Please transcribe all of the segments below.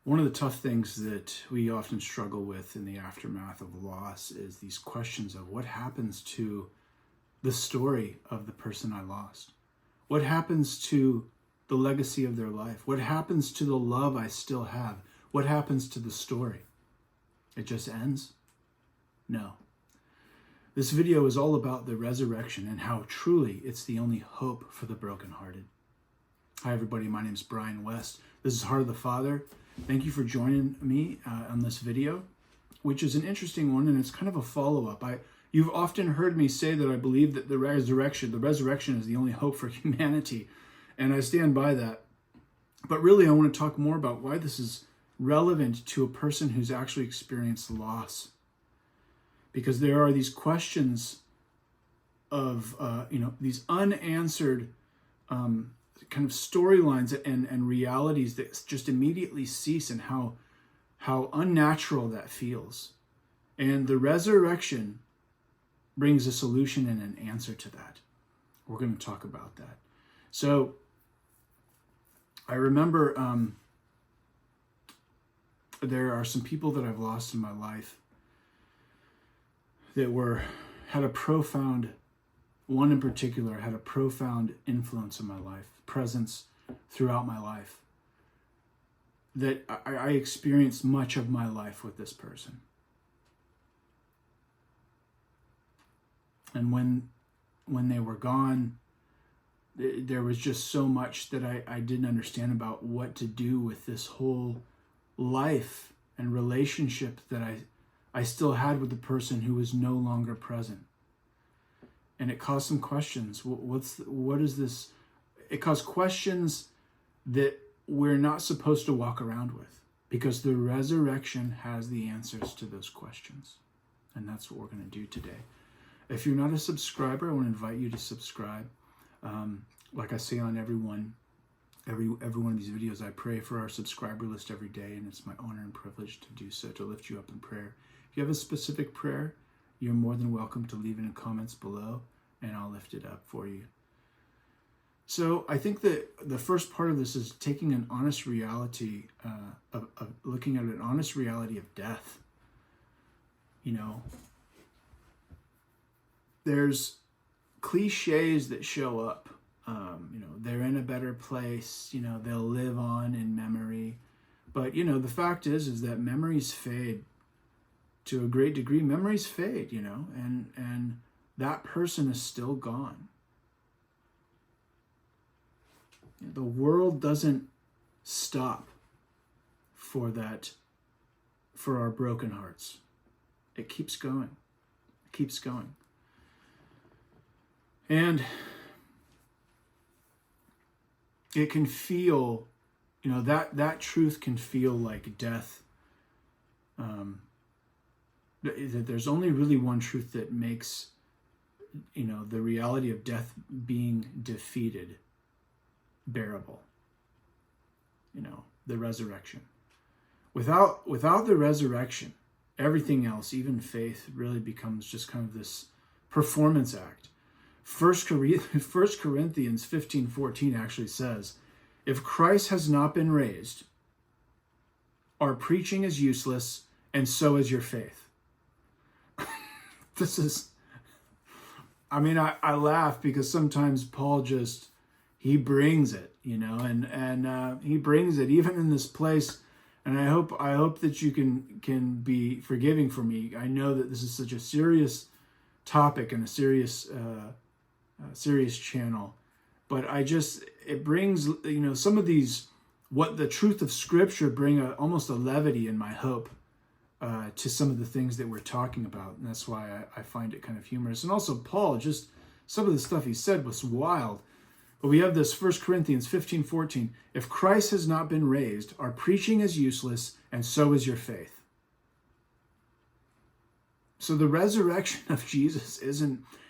One of the tough things that we often struggle with in the aftermath of loss is these questions of what happens to the story of the person I lost? What happens to the legacy of their life? What happens to the love I still have? What happens to the story? It just ends? No. This video is all about the resurrection and how truly it's the only hope for the brokenhearted. Hi everybody, my name is Bryan West. This is Heart of the Father. Thank you for joining me on this video, which is an interesting one, and it's kind of a follow-up. You've often heard me say that I believe that the resurrection is the only hope for humanity, and I stand by that. But really, I want to talk more about why this is relevant to a person who's actually experienced loss. Because there are these questions of, these unanswered kind of storylines and realities that just immediately cease, and how unnatural that feels. And the resurrection brings a solution and an answer to that. We're going to talk about that. So I remember there are some people that I've lost in my life that had a profound, one in particular had a profound influence in my life, presence throughout my life, that I experienced much of my life with this person. And when they were gone, there was just so much that I didn't understand about what to do with this whole life and relationship that I still had with the person who was no longer present. And it caused some questions. What is this? It caused questions that we're not supposed to walk around with, because the resurrection has the answers to those questions. And that's what we're going to do today. If you're not a subscriber, I want to invite you to subscribe. Like I say on every one of these videos, I pray for our subscriber list every day, and it's my honor and privilege to do so, to lift you up in prayer. If you have a specific prayer, you're more than welcome to leave it in the comments below, and I'll lift it up for you. So I think that the first part of this is taking an honest reality, of looking at an honest reality of death. There's cliches that show up. They're in a better place. They'll live on in memory. But, the fact is that memories fade. To a great degree, memories fade, and that person is still gone. The world doesn't stop for our broken hearts. It keeps going. It keeps going. And it can feel, that truth can feel like death. That there's only really one truth that makes, the reality of death being defeated bearable. The resurrection. Without the resurrection, everything else, even faith, really becomes just kind of this performance act. 1 Corinthians 15:14 actually says, if Christ has not been raised, our preaching is useless, and so is your faith. I laugh because sometimes Paul he brings it, and he brings it even in this place. And I hope that you can be forgiving for me. I know that this is such a serious topic and a serious channel, but it brings, some of these, what the truth of Scripture bring almost a levity in my hope to some of the things that we're talking about. And that's why I find it kind of humorous. And also Paul, just some of the stuff he said was wild. But we have this 1 Corinthians 15:14. If Christ has not been raised, our preaching is useless, and so is your faith. So the resurrection of Jesus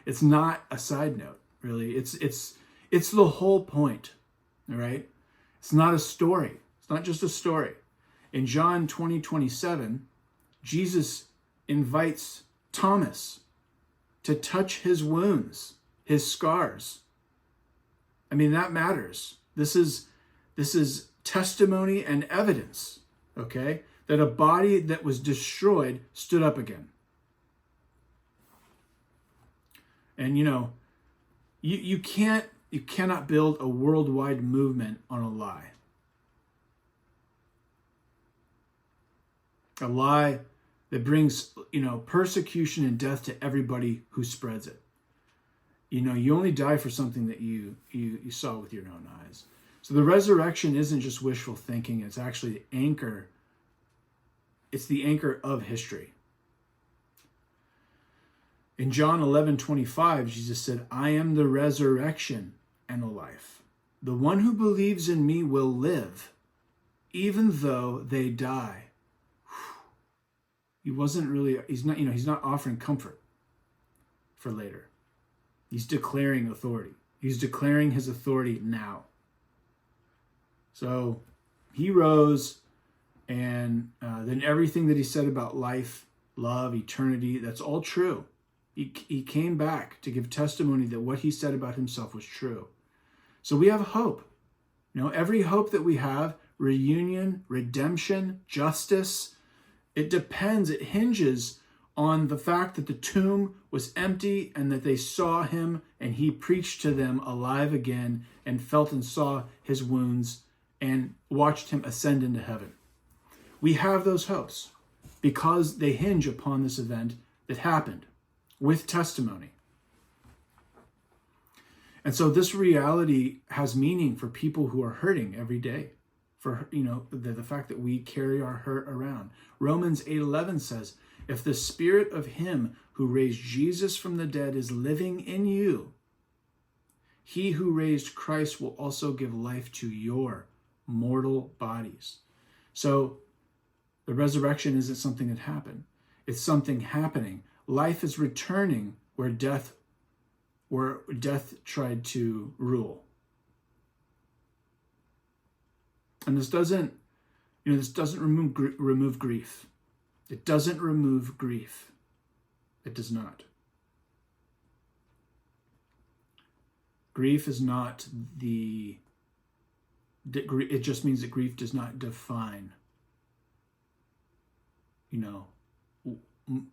it's not a side note, really. It's the whole point, all right? It's not a story. It's not just a story. In John 20:27, Jesus invites Thomas to touch his wounds, his scars. That matters. This is testimony and evidence okay? That a body that was destroyed stood up again. And you cannot build a worldwide movement on a lie. A lie that brings, persecution and death to everybody who spreads it. You only die for something that you saw with your own eyes. So the resurrection isn't just wishful thinking. It's actually the anchor. It's the anchor of history. In John 11:25, Jesus said, I am the resurrection and the life. The one who believes in me will live, even though they die. He's not offering comfort for later. He's declaring authority. He's declaring his authority now. So he rose, and then everything that he said about life, love, eternity, that's all true. He came back to give testimony that what he said about himself was true. So we have hope. Every hope that we have, reunion, redemption, justice, it hinges on the fact that the tomb was empty and that they saw him and he preached to them alive again and felt and saw his wounds and watched him ascend into heaven. We have those hopes because they hinge upon this event that happened with testimony. And so this reality has meaning for people who are hurting every day. For the fact that we carry our hurt around. Romans 8:11 says, if the spirit of him who raised Jesus from the dead is living in you, he who raised Christ will also give life to your mortal bodies. So the resurrection isn't something that happened. It's something happening. Life is returning where death tried to rule. And this doesn't remove grief. It doesn't remove grief. It does not. Grief is not it just means that grief does not define,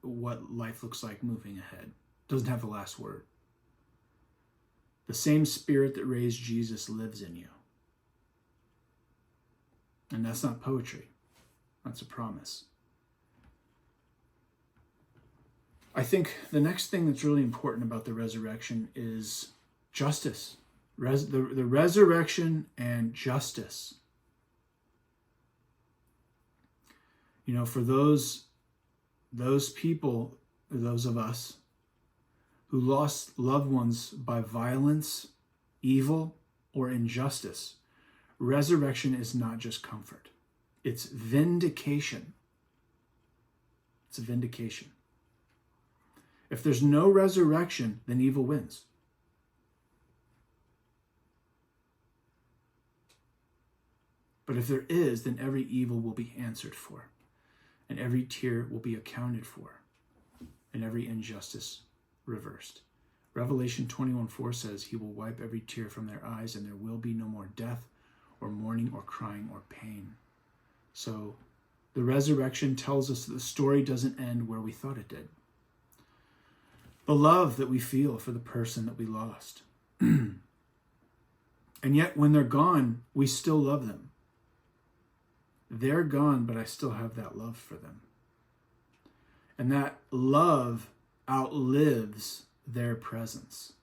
what life looks like moving ahead. It doesn't have the last word. The same spirit that raised Jesus lives in you. And that's not poetry. That's a promise. I think the next thing that's really important about the resurrection is justice. The resurrection and justice. For those people, those of us who lost loved ones by violence, evil, or injustice, resurrection is not just comfort. It's vindication. It's a vindication. If there's no resurrection, then evil wins. But if there is, then every evil will be answered for, and every tear will be accounted for, and every injustice reversed. Revelation 21:4 says, he will wipe every tear from their eyes, and there will be no more death, or mourning, or crying, or pain. So the resurrection tells us that the story doesn't end where we thought it did. The love that we feel for the person that we lost. And yet when they're gone, we still love them. They're gone, but I still have that love for them. And that love outlives their presence.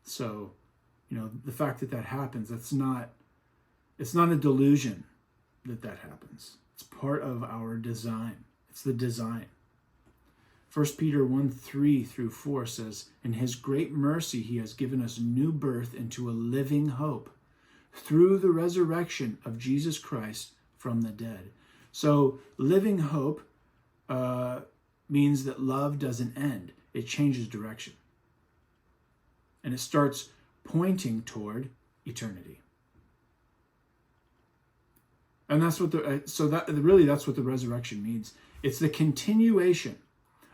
So, the fact that happens, it's not a delusion that happens. It's part of our design. It's the design. 1 Peter 1:3-4 says, in his great mercy, he has given us new birth into a living hope through the resurrection of Jesus Christ from the dead. So living hope means that love doesn't end. It changes direction. And it starts pointing toward eternity. And that's what that's what the resurrection means. It's the continuation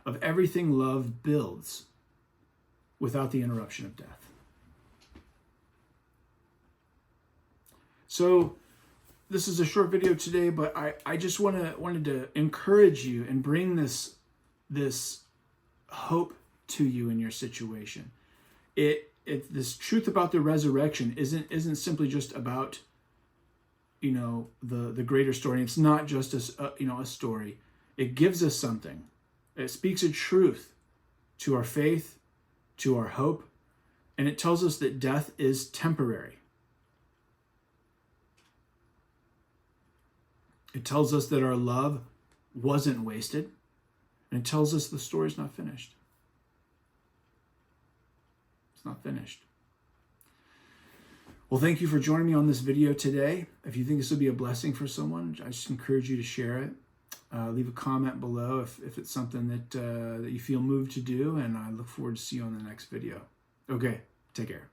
of everything love builds without the interruption of death. So this is a short video today, but I just wanted to encourage you and bring this hope to you in your situation. This truth about the resurrection isn't simply just about, the greater story. It's not just a story. It gives us something. It speaks a truth to our faith, to our hope, and it tells us that death is temporary. It tells us that our love wasn't wasted, and it tells us the story's not finished. It's not finished. Well, thank you for joining me on this video today. If you think this will be a blessing for someone, I just encourage you to share it. Leave a comment below if it's something that you feel moved to do, and I look forward to see you on the next video. Okay, take care.